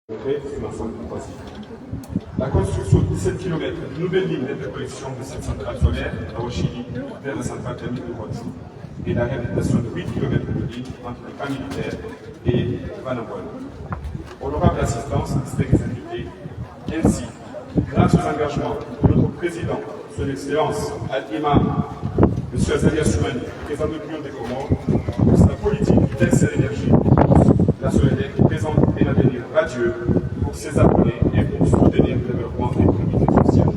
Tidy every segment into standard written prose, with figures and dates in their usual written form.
C'est l'ensemble du troisième. La construction de 17 km de nouvelles lignes d'interconnexion de cette centrale solaire à Oshili vers la centrale thermique de Rhodes et la réhabilitation de 8 km de lignes entre le camp militaire et Vanabon. Honorable assistance, distingués invités, ainsi, grâce aux engagements de notre président, son Excellence Al-Imam, M. Azalia Soumani, président de l'Union des Comores, pour sa politique d'excès d'énergie, la Soledec présente un avenir radieux pour ses abonnés et pour soutenir le développement économique et social.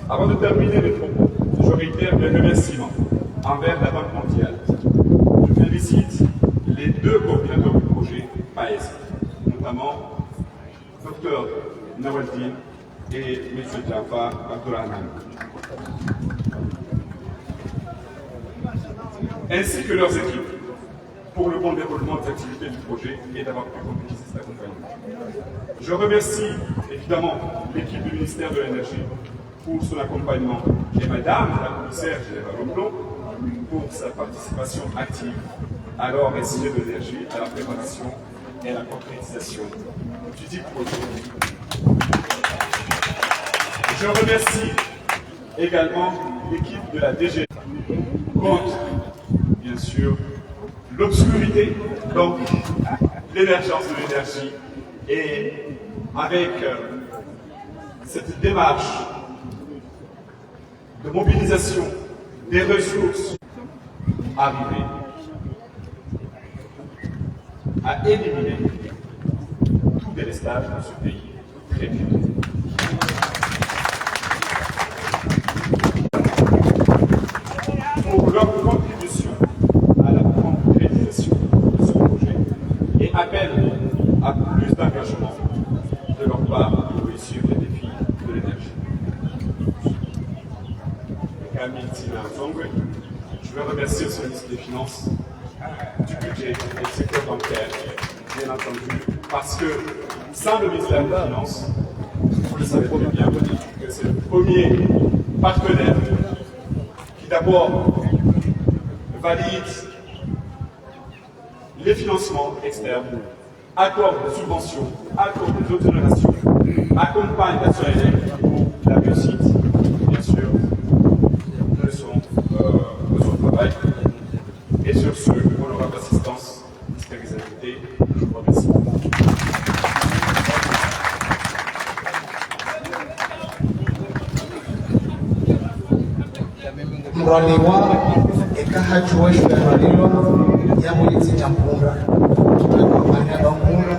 Avant de terminer mes propos, je réitère mes remerciements envers la Banque mondiale. Je félicite les deux coordinateurs du projet PAES, notamment Dr Nawaldine et M. Jafar Abdurrahman, ainsi que leurs équipes, pour le bon déroulement des activités du projet et d'avoir pu concrétiser cet accompagnement. Je remercie évidemment l'équipe du ministère de l'Énergie pour son accompagnement et Madame la commissaire générale Oblon pour sa participation active à leur SIG de l'énergie, à la préparation et à la concrétisation du dit projet. Je remercie également l'équipe de la DG contre, bien sûr, l'obscurité, donc l'émergence de l'énergie, et avec cette démarche de mobilisation des ressources arrivées à éliminer tout délestage dans ce pays très vite. Pour leur contribution à la concrétisation de ce projet et appelle à plus d'engagement de leur part pour réussir les défis de l'énergie. Je veux remercier le ministre des Finances, du budget et du secteur bancaire, bien entendu, parce que sans le ministère des Finances, vous le savez très bien, que c'est le premier partenaire qui d'abord valide les financements externes, accorde des subventions, accorde des exonérations, accompagne la Soledec pour la réussite, bien sûr, de son travail. Et sur ce, honorable assistance, distingués invités, je vous remercie. Mraliwa ekahachuwa shulalo ya mulitsi champunga tunakwamanya bangura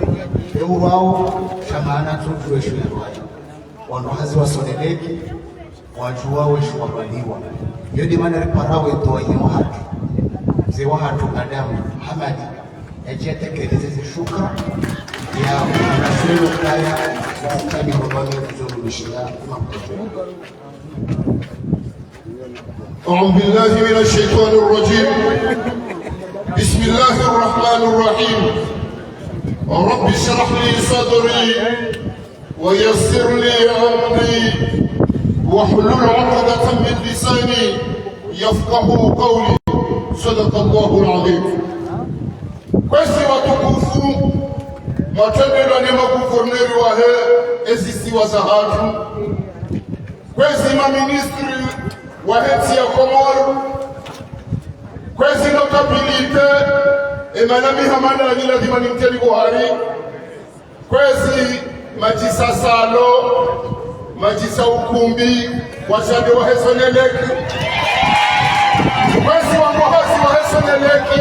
eurao shamana tutuwe shulalo wano hazi wasoneleki wajua weshu wabaliwa yodi mana riparawe toanye wahatu mzee wahatu Adamu Hamadi ejetekeleze zishuka ya mwanaswelo kaya kutani mabano kuzurumishia makutu. أعوذ بالله من الشيطان الرجيم. بسم الله الرحمن الرحيم. رب اشرح لي صدري ويسر لي أمري واحلل عقدة من لساني يفقه قولي. صدق الله العظيم. Kwesi watukufu matendelo ni makuverneri wahe ezisi wazahatu kwesi maministri waheti ya Komoro kwezi notabilite emanami hamana la nila dimani mteli Buhari kwezi majisa salo majisa ukumbi wajade wahesoneleki kwezi wangohasi wahesoneleki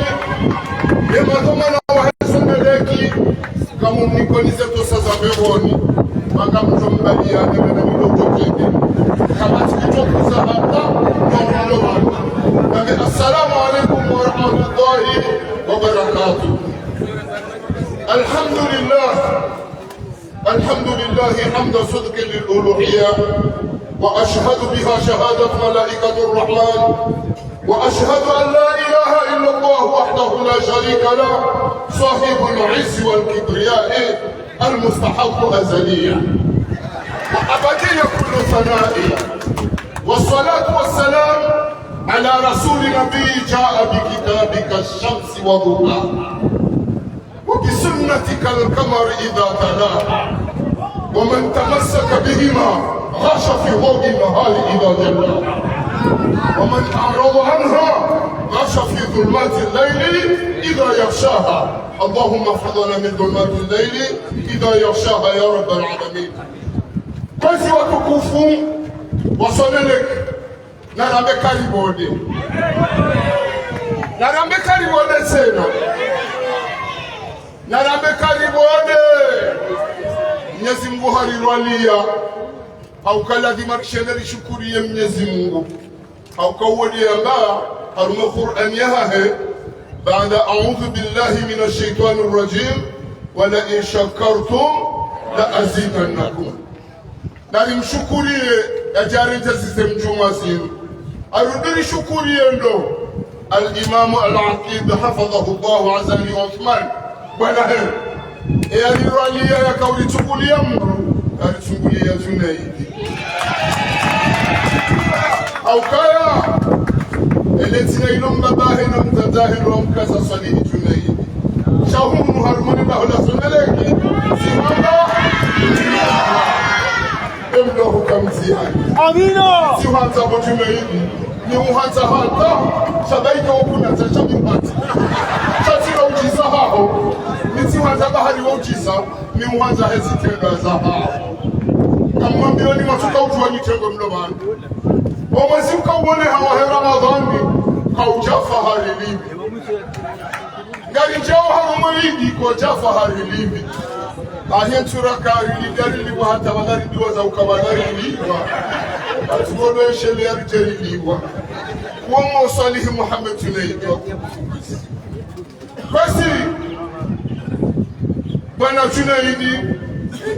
emadhomana wahesoneleki kamu mnikonize tosa za beboni maka mjombalia nimena milotokeke kama tikitoku za hata السلام عليكم ورحمة الله وبركاته. الحمد لله حمد صدق للألوهية وأشهد بها شهادة ملائكة الرحمن وأشهد أن لا إله إلا الله وحده لا شريك له صاحب العز والكبرياء المستحق أزليا وأبدية كل ثناء والصلاة والسلام على رسول نبي جاء بكتابك الشمس وضوءها وبسنتك القمر إذا تلاها ومن تمسك بهما غاش في ضوء النهار إذا جلاها ومن أعرض عنها غاش في ظلمات الليل إذا يغشاها اللهم احفظنا من ظلمات الليل إذا يغشاها يا رب العالمين. Kwezi watukufu wasoneleke narambe karibode sena narambe karibode Mwenyezi Mungu harirwalia haukalazima kisheneri shukuriye Mwenyezi Mungu haukawodi amba haruma Qur'an yahe baada a'udhu billahi minash shaitanir rajim wa la in shakartum la azidannakum nari mshukurie ajarinta system juma zinu arudiri shukurie ndo al-imam al-aqid hafadhahu Allah azza wa Uthman bwana he aliralia yakaulichukulia mru alichukulia Junaidi au kaya eletina ilomba bahe na mtadahi wa mkaza salihi Junaidi shahunu harumani bahula sunaleki simamba emdohu kamzihani amina sihanza Junaidi ni uhanza hata shabaika wakuna tashabimati chatira ujiza hao ni sihanza bahari wa ujiza ni uhanza hezi tenda za hao kamwambia ni matuka utuwa nitengo mlomani Wamwezi mkauone hawahe Ramadhani kaujafa harilibi ngari njao harumwidi kwa jafa harilibi ahentura karilibi ariliwa hata wanaribiwa za ukawanariliwa atugono eshele ya rijeriliwa uomo salihi Muhammad Junaidi basi bwana Junaidi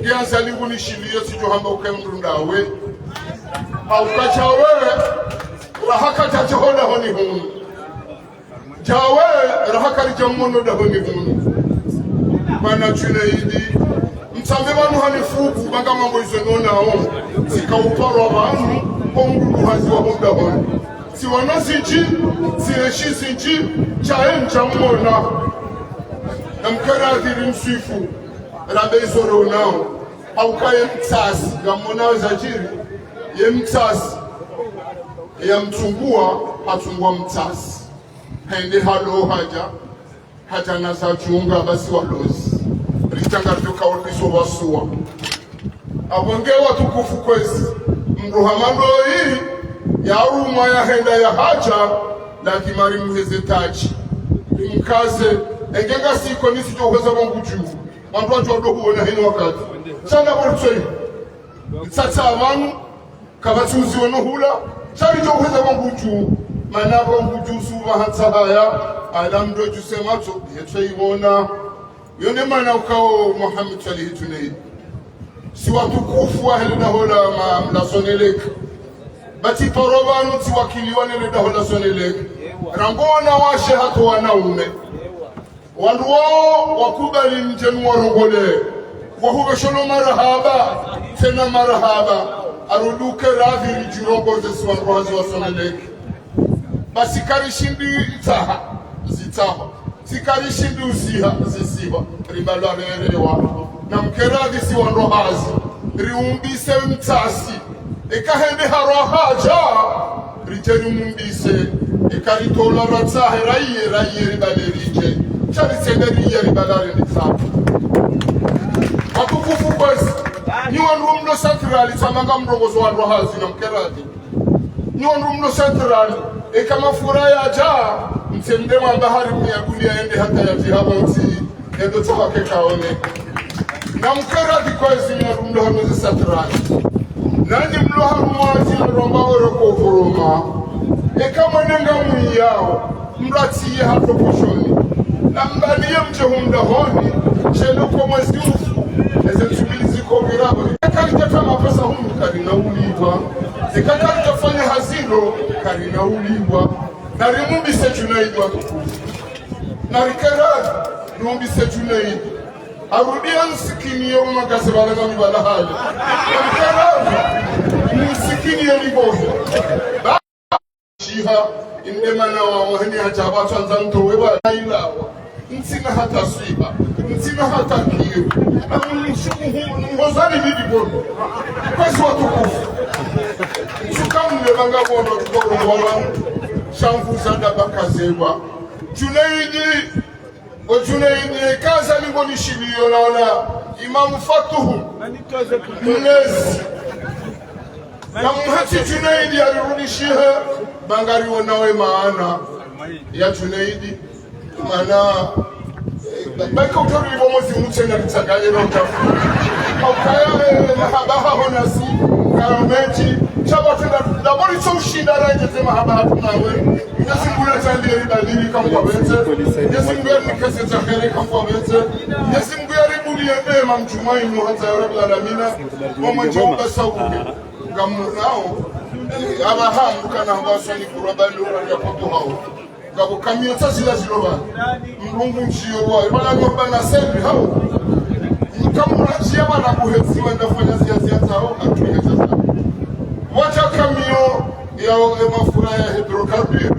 gianza ligu nishilia sijohamba ukemrundawe aukacha wewe rahaka tachohoda honi hunu jawe rahaka lijamono da honi hunu bwana Junaidi mtambe banu hanifuku banga mambo izonona hao sikauparwa abantu kongu hazi wa honda honi si wanasiji si heshisi chaen chamona na mkaradhiri msifu rabezoro nao aukaye mtasi gamona zajiri ye mtasi ya mtungua hatungua mtasi hende halo haja na za chunga basi walozi ritangazo kauliso wasua abonge watukufu kwezi mruhamando hii ya ruma ya henda ya haja la kimari mhezetaji mkaze engenga siko nisi johweza wangu juu wandu watu wadohuona hini wakati chanda bortoi tsatsa abantu kabatuzi wanohula chari johweza wangu juu manabo wangu juu suva hatsahaya alamdo jusemato yetweibona yone mana ukao Muhammad salihi Junaidi si watukufu wa helena hola mla soneleka bati porobanu ti wakiliwane leda hola soneleka rangona washe hato wanaume wandu wao wakubali njenu warongole wahuwe shono marahaba tena marahaba aruduke radhi rijirongo zesi wanduhazi wa soneleka basi karishindi itaha zitaha sikarishindi usiha zisiha ribalarerewa na mkeradi si wanduhazi riumbise mtasi ekahende harohaja rijeni mumbise ekaritola ratsahe raye ribalerije chariseneriye ribalare nitsapi watukufu kwezi ni wandu mno centrali samanga mrongozo wanduhazi na mkeradi ni wandu mno centrali ekama furaya ja mtemde wa bahari kuyagulia ende hata ya jihaba uti endo tawake kaone na mkeradi kwezi ni wandu mno hano zi centrali nani mlo harumazi romba oroko furuma ekama nenga mwiyao mratiye hato poshoni na mbaniye mjehunda honi chelo kwa mwezi ufu eze tubilizi kwa virabo kakari tafama pesa hunu karina uliwa zikakari tafanya hazino karina uliwa na rimumbise Junaidi watukufu na rikeradi rimumbise Junaidi arudia nsikini yo magase balaga mibala hali na rikeradi nsikini yo libohi shiha indemana wa waheni hajabatu anzanto weba ilawa nsina hata swiba mtima hatakio ngozani bibi bono kwesi watukufu chukamle banga bono tukorongola shamfu zanda bakazebwa Junaidi kaza lingoni shiliyo naona Imamu Fatuhu Mnezi na mhati Junaidi alirudishia bangari wanawe maana ya Junaidi maana baka utori bomozi mchena litaganye roka au kaya mahabaha honasi karameti chaba tena dabori cho ushinda range tema habaha tunawe Yesinguya tandiri dalili kamwa bete Yesinguya nikase taheri kamwa bete Yesinguya ribuli ende mamjumai nuhata ya rabbi alamina Wamanjomba sauke Gamunao Abaha mkana hambaswani kurabali uranja potu hao Gabo kamiyota zila ziloba Mrungu mchiyo wa Ibala ngomba na selvi hao Mkamurachia wana kuhetsi wenda fanya ziyaziyaza hao Atuye jaza Wacha kamiyo ya mafura ya hidrokarburi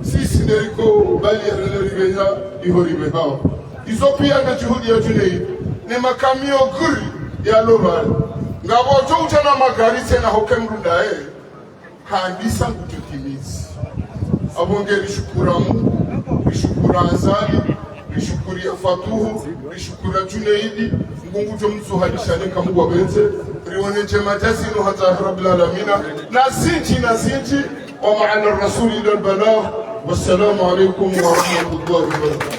sisi nderiko bali ya ribeha ihoribe hao izo pia na juhudi ya Junaidi ni makamio guri ya lobali ngabo jouta na magari tena hokemrunda handisa kutukimizi abonge bishukura Mungu bishukura Azali bishukuri ya Fatuhu bishukura Junaidi Mungu jomsuhalishane kamugwa bete rione jema jasino hata rabbil alamina na zinji wa ma'ana ar-rasul ila al-balagh wassalamu alaykum wa rahmatullahi wa barakatuh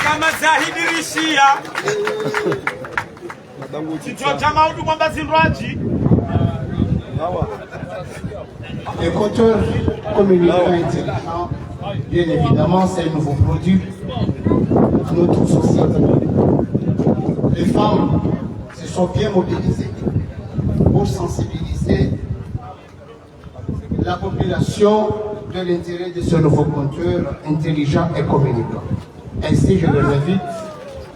kama Zahidi Rishia kichwa cha maudu kwamba zindraji Les compteurs communicants intelligents, bien évidemment, c'est un nouveau produit de notre société. Les femmes se sont bien mobilisées pour sensibiliser la population de l'intérêt de ce nouveau compteur intelligent et communicant. Ainsi, je les invite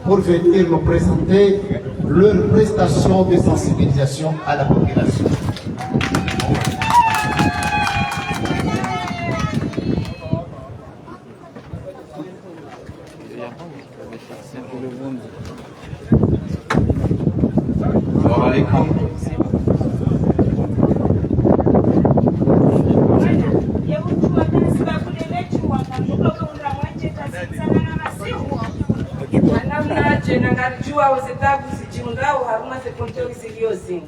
pour venir nous présenter leurs prestations de sensibilisation à la population. Nangalijua uzetabu zijiundao haruma sekontori ziliozinga.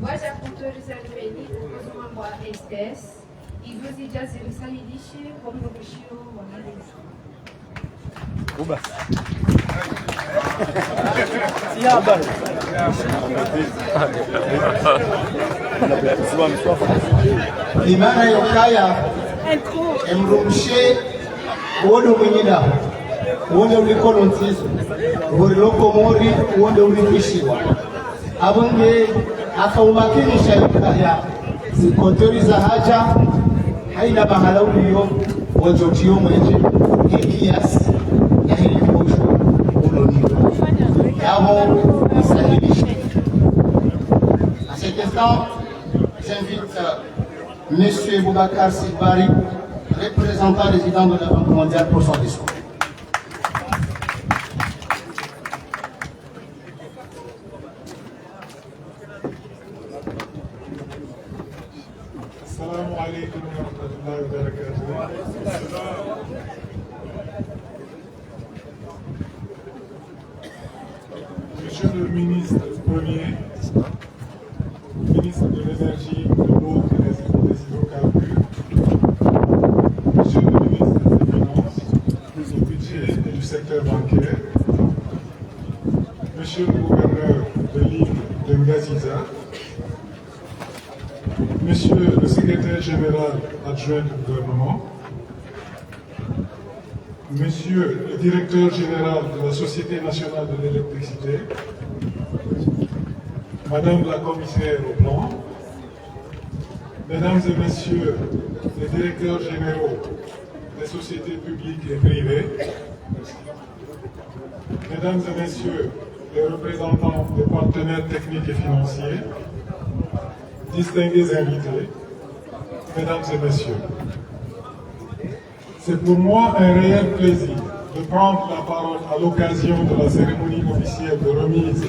Wacha kutoriza lumeni kwa mambo ya STS. Ivuzi jazi risalilishe kwa mrudishio wa malezi. Uba. Siaba. Limana yokaya emrumshe uodo mwenyida uonde uliko nontizo uriloko mori uonde ulikishiwa abonge akaumakinisha yokaya zikotori za haja haina mahala uliyo wajotio mweje kiasi ya hili posho uloniwa yao isahilishe. À cet instant, j'invite M. Boubacar Silbari, représentant résident de la Banque mondiale, pour son discours. Assalamu alaikum wa rahmatullahi wa barakatuh. Monsieur le ministre premier, ministre de l'énergie, de l'eau et des hydrocarbures, monsieur le ministre des Finances, du budget et du secteur bancaire, monsieur le gouverneur de l'île de Ngaziza, monsieur le secrétaire général adjoint du gouvernement, monsieur le directeur général de la Société nationale de l'électricité, madame la commissaire au plan, mesdames et messieurs les directeurs généraux des sociétés publiques et privées, mesdames et messieurs les représentants des partenaires techniques et financiers, distingués invités, mesdames et messieurs. C'est pour moi un réel plaisir de prendre la parole à l'occasion de la cérémonie officielle de remise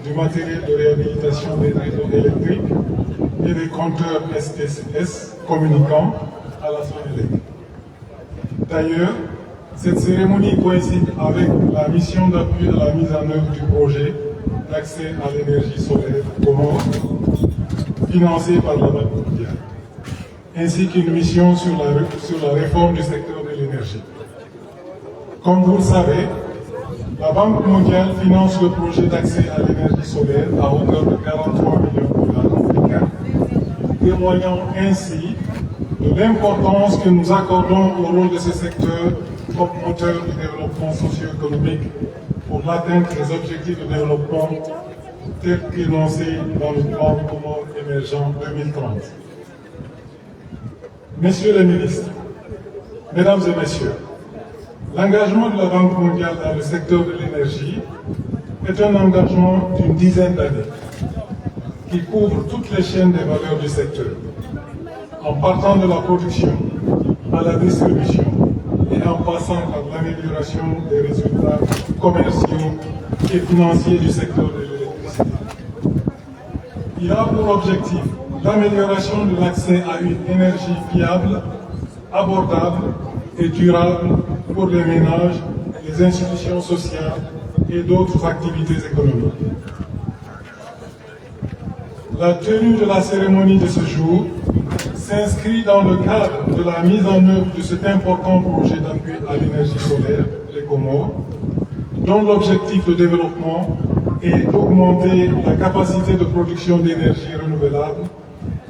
du matériel de réhabilitation des réseaux électriques et des compteurs STCS communicants à la Sonélec. D'ailleurs, cette cérémonie coïncide avec la mission d'appui à la mise en œuvre du projet d'accès à l'énergie solaire Comores, financé par la Banque mondiale, ainsi qu'une mission sur la réforme du secteur de l'énergie. Comme vous le savez, la Banque mondiale finance le projet d'accès à l'énergie solaire à hauteur de 43 millions de dollars africains, témoignant ainsi de l'importance que nous accordons au rôle de ce secteur comme moteur du développement socio-économique pour l'atteinte des objectifs de développement tels qu'énoncés dans le plan Comores émergent 2030. Messieurs les ministres, mesdames et messieurs, l'engagement de la Banque mondiale dans le secteur de l'énergie est un engagement d'une dizaine d'années qui couvre toutes les chaînes des valeurs du secteur, en partant de la production à la distribution et en passant par l'amélioration des résultats commerciaux et financiers du secteur de l'électricité. Il a pour objectif l'amélioration de l'accès à une énergie fiable, abordable et durable pour les ménages, les institutions sociales et d'autres activités économiques. La tenue de la cérémonie de ce jour s'inscrit dans le cadre de la mise en œuvre de cet important projet d'appui à l'énergie solaire, les Comores, dont l'objectif de développement est d'augmenter la capacité de production d'énergie renouvelable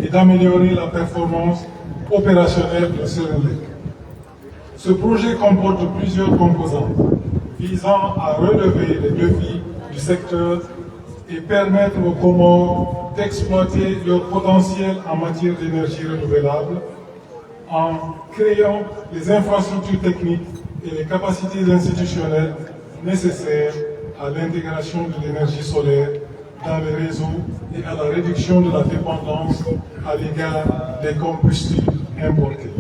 et d'améliorer la performance opérationnelle de Sonélec. Ce projet comporte plusieurs composantes visant à relever les défis du secteur et permettre aux Comores d'exploiter leur potentiel en matière d'énergie renouvelable en créant les infrastructures techniques et les capacités institutionnelles nécessaires à l'intégration de l'énergie solaire dans les réseaux et à la réduction de la dépendance à l'égard des combustibles importés.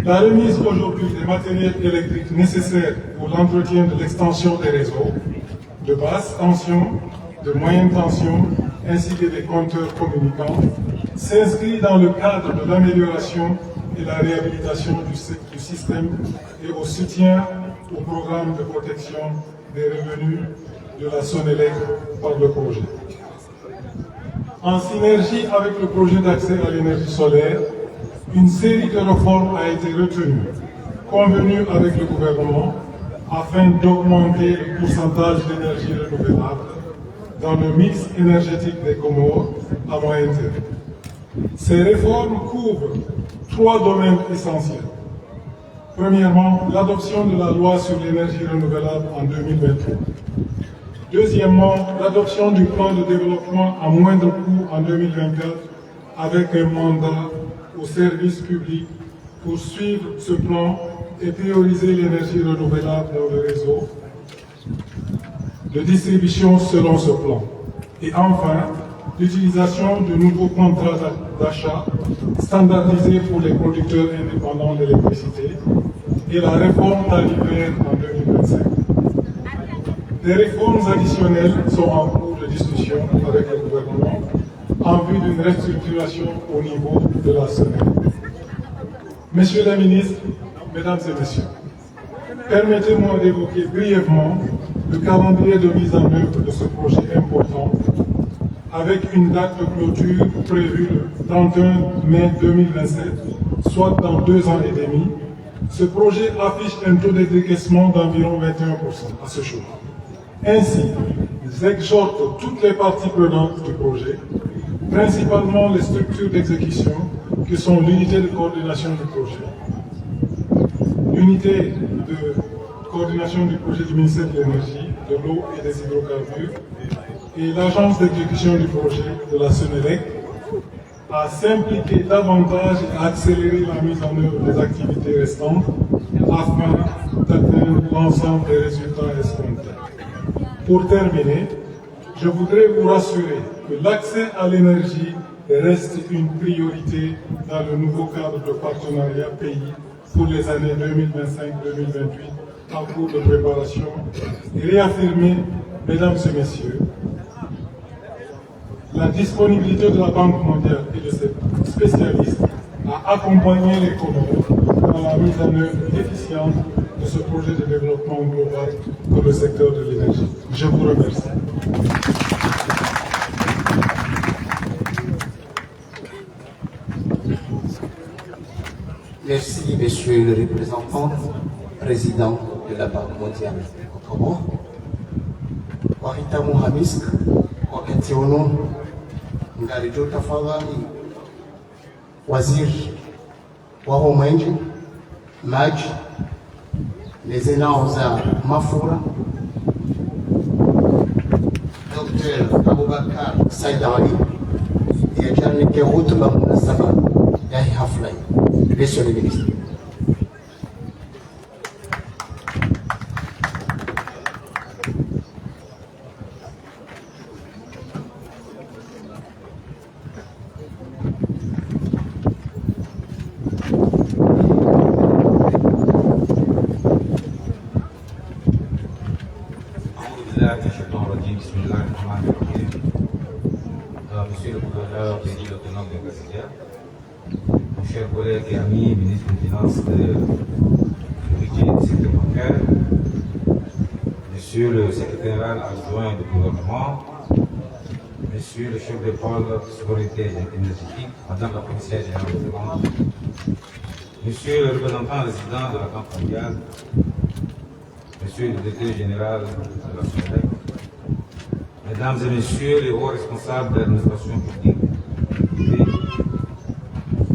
La remise aujourd'hui des matériels électriques nécessaires pour l'entretien de l'extension des réseaux de basse tension, de moyenne tension, ainsi que des compteurs communicants, s'inscrit dans le cadre de l'amélioration et la réhabilitation du système et au soutien au programme de protection des revenus de la Sonélec par le projet. En synergie avec le projet d'accès à l'énergie solaire, une série de réformes a été retenue, convenue avec le gouvernement, afin d'augmenter le pourcentage d'énergie renouvelable dans le mix énergétique des Comores à moyen terme. Ces réformes couvrent 3 domaines essentiels. Premièrement, l'adoption de la loi sur l'énergie renouvelable en 2023. Deuxièmement, l'adoption du plan de développement à moindre coût en 2024 avec un mandat au service public pour suivre ce plan et prioriser l'énergie renouvelable dans le réseau de distribution selon ce plan. Et enfin, l'utilisation de nouveaux contrats d'achat standardisés pour les producteurs indépendants d'électricité et la réforme tarifaire en 2025. Des réformes additionnelles sont en cours de discussion avec le gouvernement en vue d'une restructuration au niveau de la Sonélec. Messieurs les ministres, mesdames et messieurs, permettez-moi d'évoquer brièvement le calendrier de mise en œuvre de ce projet important avec une date de clôture prévue le 31 mai 2027, soit dans 2 ans et demi. Ce projet affiche un taux de décaissement d'environ 21% à ce jour. Ainsi, j'exhorte toutes les parties prenantes du projet, principalement les structures d'exécution, que sont l'unité de coordination du projet, l'unité de coordination du projet du ministère de l'Énergie, de l'eau et des hydrocarbures, et l'agence d'exécution du projet de la Sonélec, à s'impliquer davantage et à accélérer la mise en œuvre des activités restantes afin d'atteindre l'ensemble des résultats escomptés. Pour terminer, je voudrais vous rassurer que l'accès à l'énergie reste une priorité dans le nouveau cadre de partenariat pays pour les années 2025-2028 en cours de préparation et réaffirmer, mesdames et messieurs, la disponibilité de la Banque mondiale et de ses spécialistes à accompagner les Comores dans la mise en œuvre efficiente de ce projet de développement global pour le secteur de l'énergie. Je vous remercie. Merci, monsieur le représentant, président de la Banque mondiale au Comore. Warita Mohamisk, wakati ono ngalijo tafadhali waziri wa Homenji, maji, les élands za Mafura, Dr. Aboubakar Saïd Ali, et Ajani Kerout Bamouna Sama, Yahi Haflay. Messieurs les ministres. Monsieur le gouverneur, pays autonome de Gazilia, mon cher collègue et ami, ministre des Finances du budget du secteur bancaire, monsieur le secrétaire adjoint du gouvernement, monsieur le chef de pôle souveraineté énergétique, madame la commissaire générale de banque, monsieur le représentant résident de la Banque mondiale, monsieur le directeur général de la SONELEC, mesdames et messieurs les hauts responsables de l'administration publique,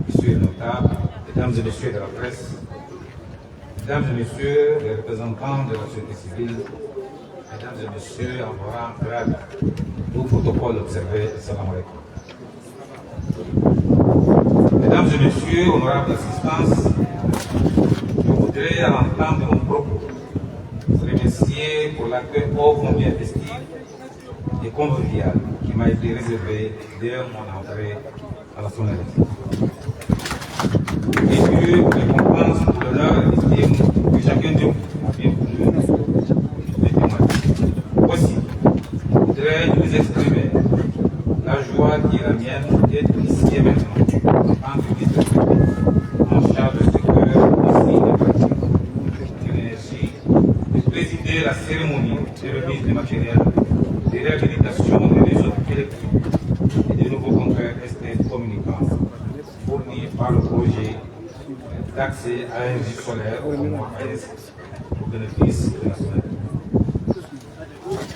messieurs les notables, mesdames et messieurs de la presse, mesdames et messieurs les représentants de la société civile, mesdames et messieurs en rang grade, tout protocole observé, salam alaikum. Mesdames et messieurs, honorables assistants, je voudrais à l'entame de mon propos vous remercier pour l'accueil ô combien investi et convivial qui m'a été réservé dès mon entrée à la Sonnerie. Et Dieu me compense pour l'honneur et l'estime que chacun de vous a bien voulu me témoigner. Aussi, je voudrais vous exprimer la joie qui est la mienne d'être ici et maintenant en tant que vice-président en charge du secteur ici et pratique de l'énergie, de présider la cérémonie de remise des matériels de réhabilitation des réseaux électriques et des nouveaux compteurs STS communicants fournis par le projet d'accès à l'énergie solaire au PAES au bénéfice de la SONELEC.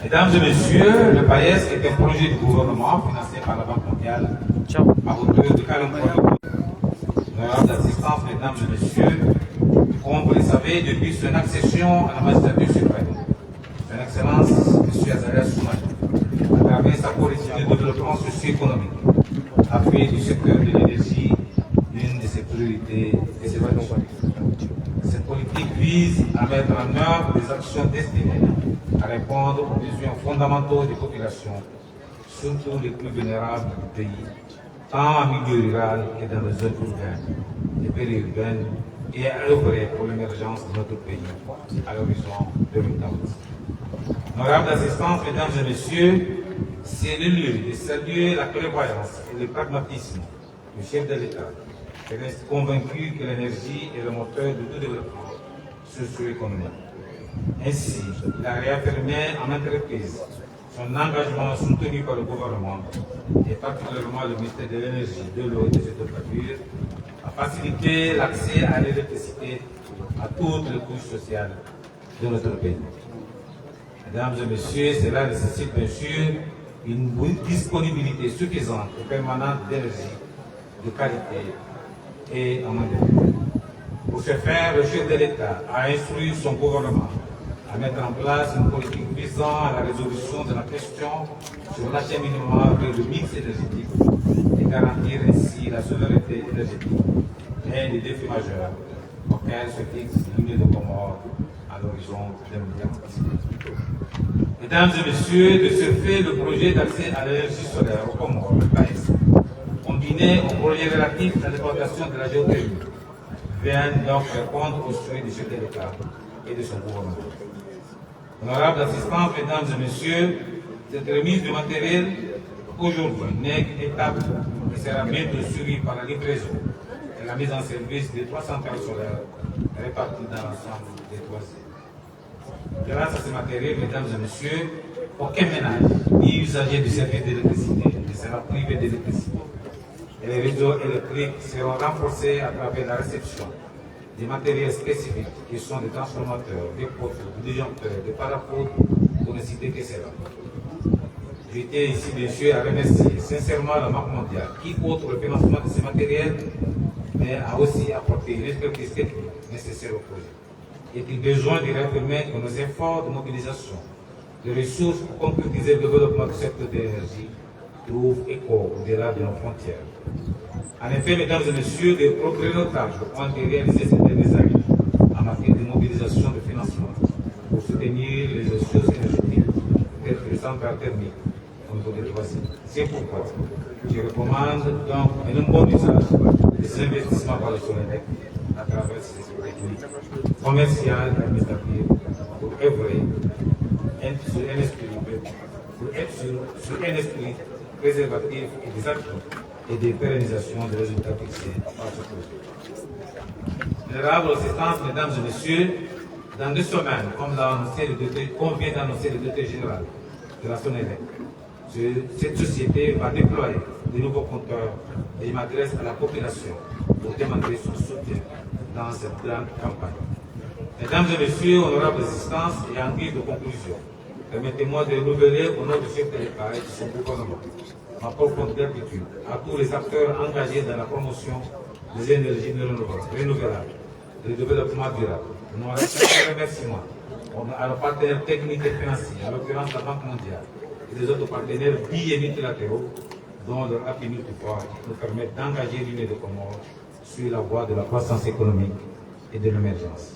Mesdames et messieurs, le PAES est un projet du gouvernement financé par la Banque mondiale à hauteur de 43 millions. Honorables d'assistance, mesdames et messieurs, comme vous le savez, depuis son accession à la magistrature suprême, Son Excellence, M. Azaria Soumani, à travers sa politique de développement socio-économique, a fait du secteur de l'énergie l'une de ses priorités et ses valeurs. Cette politique vise à mettre en œuvre des actions destinées à répondre aux besoins fondamentaux des populations, surtout les plus vulnérables du pays, tant en milieu rural que dans les zones urbaines et périurbaines, et à œuvrer pour l'émergence de notre pays à l'horizon 2040. Honorables assistants, mesdames et messieurs, c'est le lieu de saluer la clairvoyance et le pragmatisme du chef de l'État, qui reste convaincu que l'énergie est le moteur de tout développement socio-économique. Ainsi, il a réaffirmé en entreprise son engagement soutenu par le gouvernement et particulièrement le ministère de l'Énergie, de l'eau et des hydrocarbures à faciliter l'accès à l'électricité à toutes les couches sociales de notre pays. Mesdames et messieurs, cela nécessite bien sûr une disponibilité suffisante et permanente d'énergie, de qualité et en main. Pour ce faire, le chef de l'État a instruit son gouvernement à mettre en place une politique visant à la résolution de la question sur l'acheminement vers le mix énergétique et garantir ainsi la souveraineté énergétique, un des défis majeurs auxquels se fixe l'Union des Comores à l'horizon 2040. Mesdames et messieurs, de ce fait, le projet d'accès à l'énergie solaire au Comores, le PAES, combiné au projet relatif à l'exploitation de la géothermie, viennent donc répondre aux souhaits du chef de l'État et de son gouvernement. Honorables assistants, mesdames et messieurs, cette remise de matériel aujourd'hui n'est qu'une étape qui sera bientôt suivie par la livraison et la mise en service des 3 centrales solaires réparties dans l'ensemble des 3 îles. Grâce à ce matériel, mesdames et messieurs, aucun ménage ni usager du service d'électricité ne sera privé d'électricité. Et les réseaux électriques seront renforcés à travers la réception des matériels spécifiques qui sont des transformateurs, des poteaux, des disjoncteurs, des parapots, pour ne citer que cela. Je tiens ici, bien sûr, à remercier sincèrement la Banque mondiale qui, outre le financement de ces matériels, mais a aussi apporté l'expertise technique nécessaire au projet. Est-il besoin de réaffirmer que nos efforts de mobilisation de ressources pour concrétiser le développement du secteur de l'énergie trouvent écho au-delà de nos frontières? En effet, mesdames et messieurs, des progrès notables ont été réalisés ces dernières années en matière de mobilisation de financement pour soutenir les ressources énergétiques telles que les centrales thermiques au niveau des 3 îles. C'est pourquoi je recommande donc un bon usage des investissements par le Sonelec à travers ces techniques commerciales et administratives pour œuvrer sur un esprit préservatif et des actions et des pérennisations des résultats fixés par ce projet. Honorables assistances, mesdames et messieurs, dans 2 semaines, comme vient d'annoncer le directeur général de la Sonelec, cette société va déployer de nouveaux compteurs et je m'adresse à la population pour demander son soutien dans cette grande campagne. Mesdames et messieurs, honorables assistances, et en guise de conclusion, permettez-moi de renouveler au nom du chef de l'État et de son gouvernement ma profonde gratitude à tous les acteurs engagés dans la promotion des énergies renouvelables et du développement durable. Nous remerciements à nos partenaires techniques et financiers, en l'occurrence la Banque mondiale et les autres partenaires bi- et multilatéraux, dont leur appui multiforme nous permettent d'engager l'Union des Comores sur la voie de la croissance économique et de l'émergence.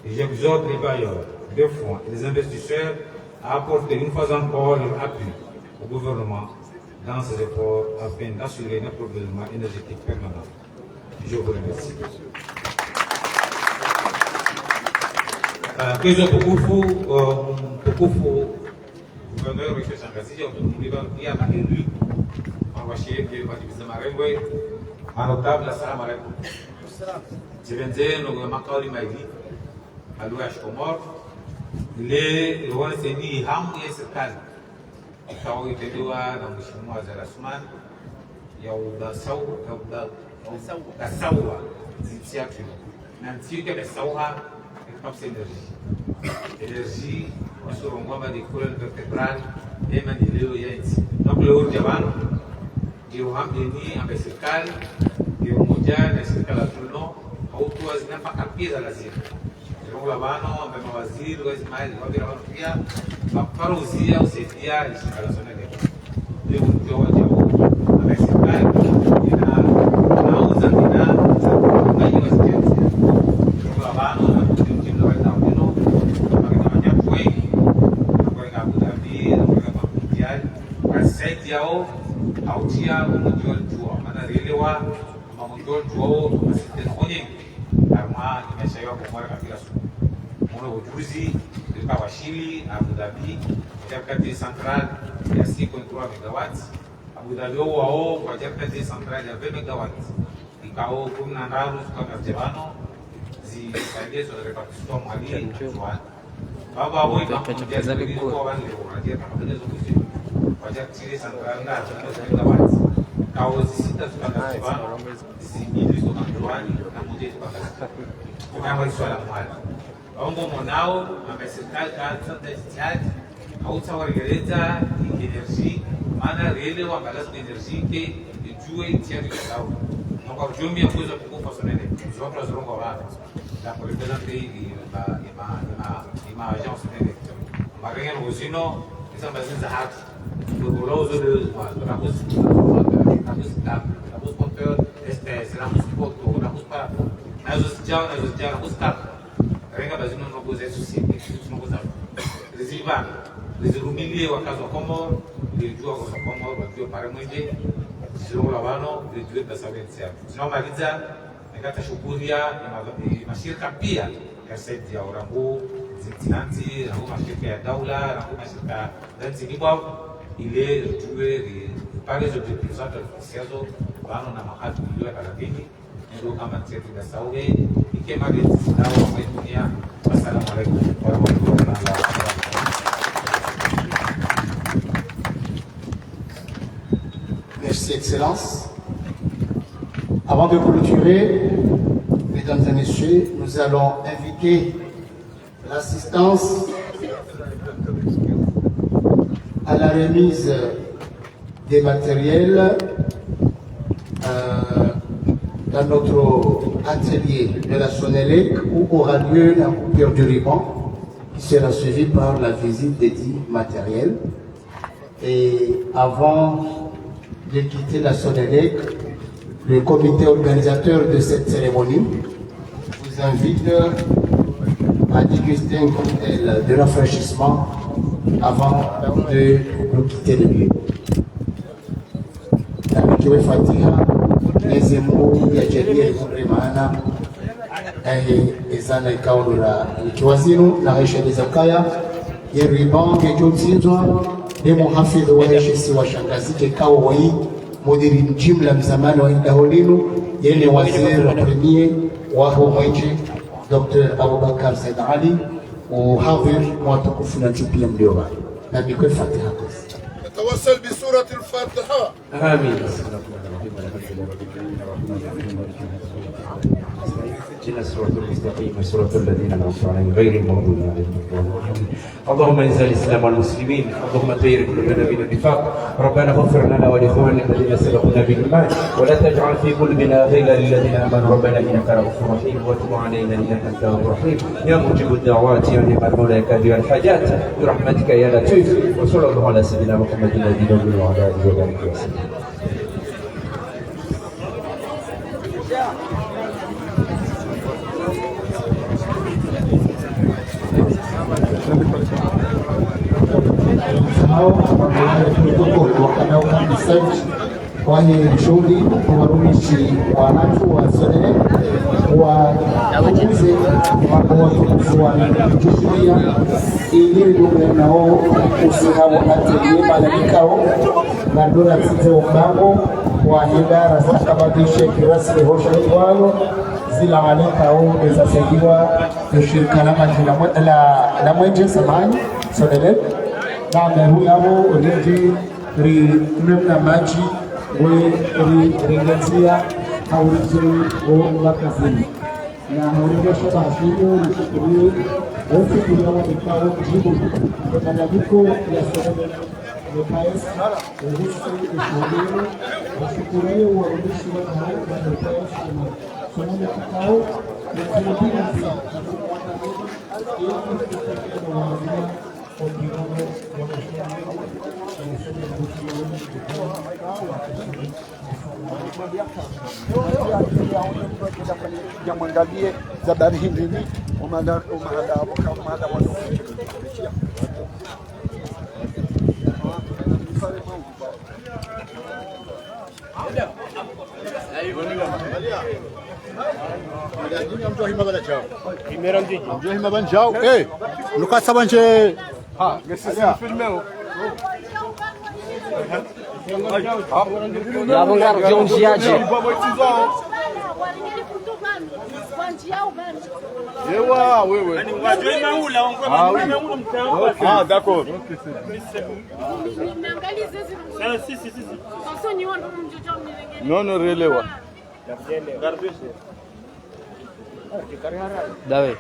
Et j'exhorte les bailleurs de fonds et les investisseurs à apporter une fois encore leur appui au gouvernement dans ses efforts afin d'assurer un approvisionnement énergétique permanent. Je vous remercie. Kesho tukufu gouverneur wetu Shangazi pia maélu mawashiriki wajibiza marengwe manotable. Assalamu alaikum. Jibenze no makauli maili alua ya Komoro ile ruone seni hamu ya serikali ikawa itendewa na Mheshimiwa Zarasman ya udasawa zinsiatu na ntiike besauha kapsa énergie sur ngomba de colonne vertébrale et manileo ya nchi donc le urjabano ndio hamdeni ambaye serikali ndio moja na serikali tuno au tuwa zinapaka pia lazima ndio labano ambaye mawaziri wa Ismail wabira pia maparuzia usaidia serikali sonele ndio ndio wajao ambaye serikali inauza bidhaa za ufungaji wa sisi ndio labano yao autia umujol juo mana relewa mamujol juo masiten onye arma nimeshayo kumwara kabila su mwana ujuzi kwa washili Abu Dhabi jakati central ya 6.3 megawatts Abu Dhabi wao kwa jakati central ya 20 megawatts ikao 10 kwa Jabano zisaidizo repartition mwali juan baba wao ikapo kwa wale wanatia kabisa kuzi wajak ciri central na megawatts kau sisita sebagai Jabano zingine so kanjuani na muje sebagai kama swala mwali Ongo monao ameserikali kaanza tayari hautawaregeleza energy maana rele wa balance energy ke ijue tiari lao kwa ujumbe ya kuweza kukufa sonene zote zorongo wao na representer ima agence sonene marenga ngozino esa bazinza hatu kwa rozo de rapos compteur este rapos poto rapos para nazo jao rapos para renga bazino no goze société no goza resilvan resilumili wakazo Komoro ilijua kwa Komoro wakiwa pare mwende zero labano ilijua basabensia sino maliza nikata shukuria mashirika pia yasaidi ya Urambo Zintinanti na mashirika ya daula na mashirika Zanzibar ile tuwe par les objectifs associados bano na mahali ndio karatini ndio kama tete da sauge ikema geti na wa dunia. Assalamu alaykum wa rahmatullahi wa barakatuh. Merci, Excellence. Avant de clôturer, mesdames et messieurs, nous allons inviter l'assistance à la remise des matériels dans notre atelier de la Sonélec où aura lieu la coupure du ruban qui sera suivie par la visite des dits matériels. Et avant de quitter la Sonélec, le comité organisateur de cette cérémonie vous invite à déguster un cocktail de rafraîchissement avant de nous quitter le lieu. Nabikiwe Fatiha, Mwenyezi Mungu yajalie umri maana ezana ikaondola ikiwa zinu na Aisha Zakaya yeriban gejotinzwa demo hafidh wa heshisi wa shangazike kao wai mudiri jumla mzamani wa indaholinu yene waziri premier wa Mwenje Dr. Abubakar Said Ali وحاضر معتقف نجوبيا مليوبا نبيكم فاتحة نتوسل بسورة الفاتحة. آمين. اهدنا الصراط المستقيم صراط الذين انعمت عليهم غير المغضوب عليهم ولا الضالين. اللهم انزل الاسلام والمسلمين، اللهم طهر قلوبنا من النفاق، ربنا اغفر لنا ولاخواننا الذين سبقونا بالايمان، ولا تجعل في قلوبنا غيلا للذين امنوا، ربنا انك رؤوف رحيم وتب علينا انك انت التواب الرحيم، يا مجيب الدعوات يا نعم المولى يا كافي الحاجات، برحمتك يا لطيف، وصلى الله على سيدنا محمد الذي لا اله الا هو وبارك وسلم. Kwenye shughuli warumishi wanatu wa Sonélec wakuze watukufu wa kisheria ili ndugu nao usihao atelier malaikao na dola site ubango wa idara stakabadishe kirasmi hosha kwalo zila malaikao ezasaidiwa shirika la Mwenje samani Sonélec na meru yao oleje rinamna maji ringenzia haurizuri makazini na hauringesha bahashiyo nishukurio wofikiria wamekao jibu malalamiko ya Sonélec Mepais uhusi ushuhudiwe washukurio warudishi wa Mepais Sonélec kikao nakurudia mwangalie zabari hili umada d'accord. Non, relewa. Dawe.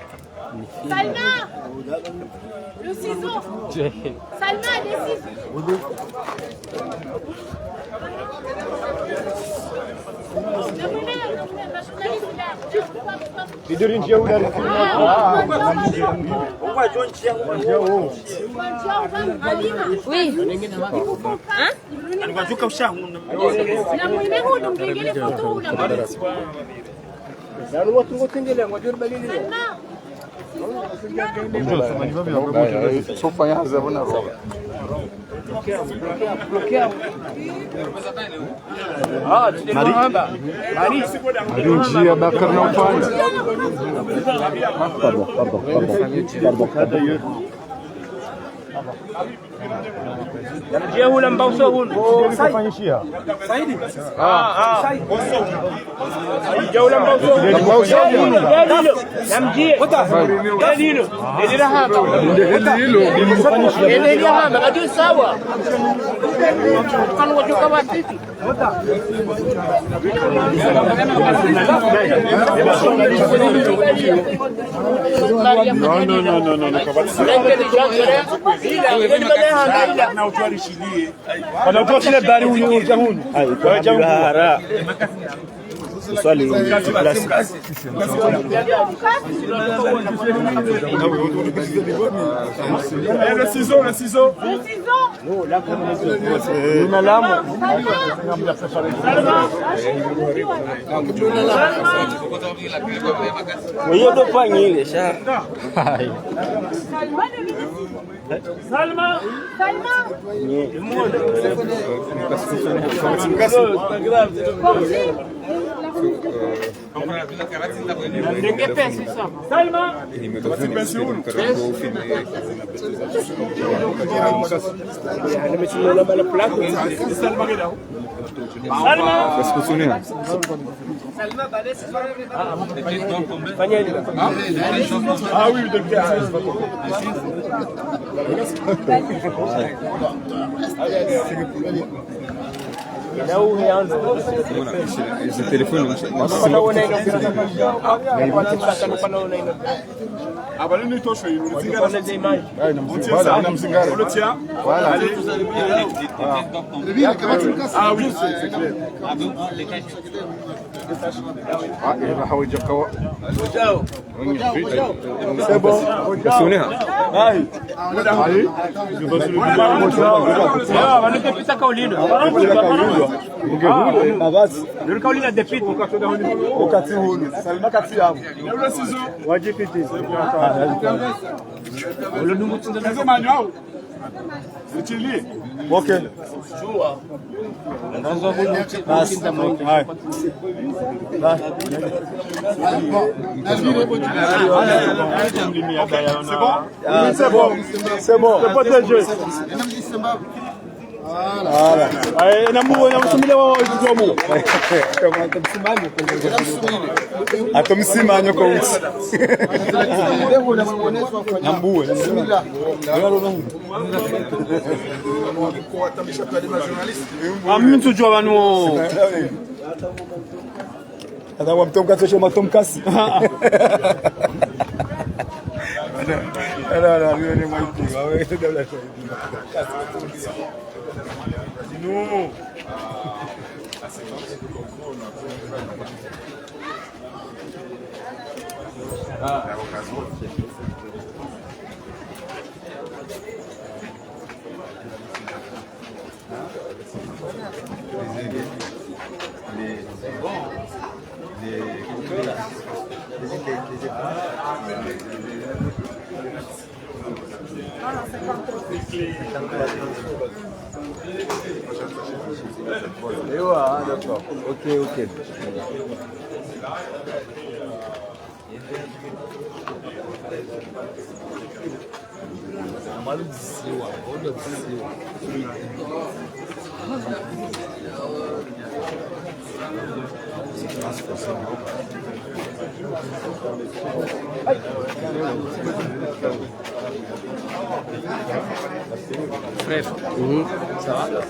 Salma, le ciseau. Salma, les ciseaux. Tidur njia udah Njia Bakar na upande. Yanajia hula mbauso hulu. Kufanyishia. Saidi? Jaula mbauso hulu. Mbauso hulu. Namjie. Dalilo. Dalila hapa. Dalilo. Dalila hapa. Adi sawa. Kanu wajuka watiti. Wanaotoa dari huyu janguni. Hara. Swali Le ciseau, le ciseau. Salma. Ah oui, de esse telefone Abalini tosho yini udzingara unamzingara unamzingara ulotia voilà ah oui c'est clair il va حاول يجقوا c'est bon سونيها هاي هاي Wanapita kaulino. basi Ndio kaulina depite. wakati huu salima kati yao le ciseau wajipiti le numu tsinda manyo utili okay basi hai c'est bon c'est bon c'est protégé voilà ay namuo namusumile wao izomu atomsimanya kwa usi nambuwe Amuntu jua banu. Ada wamtomkasi choma tomkasi. Era ni maiti. Wewe dabla. non D'accord. Ok. Frère, ça va?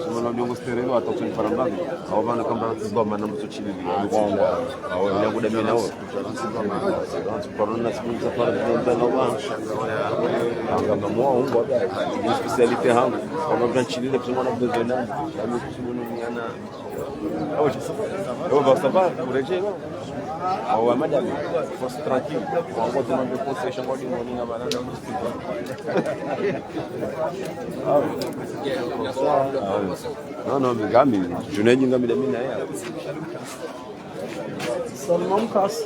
Semana miongo stereo atau cuma parambang. Awak nak kamera tiba mana musuh cili ni. Awak yang udah mina awak. Corona sebelum safar dan awak. Angkat semua orang buat. Ini spesialiti hang. Kalau bukan cili ni semua nak berjalan. Kami semua ni anak. Awak bawa safar, boleh je. Awak macam fosse tranquille. Awak tu nak concession body morning apa nak Non, mais gars, mais je n'ai pas de mine. Seulement me casse.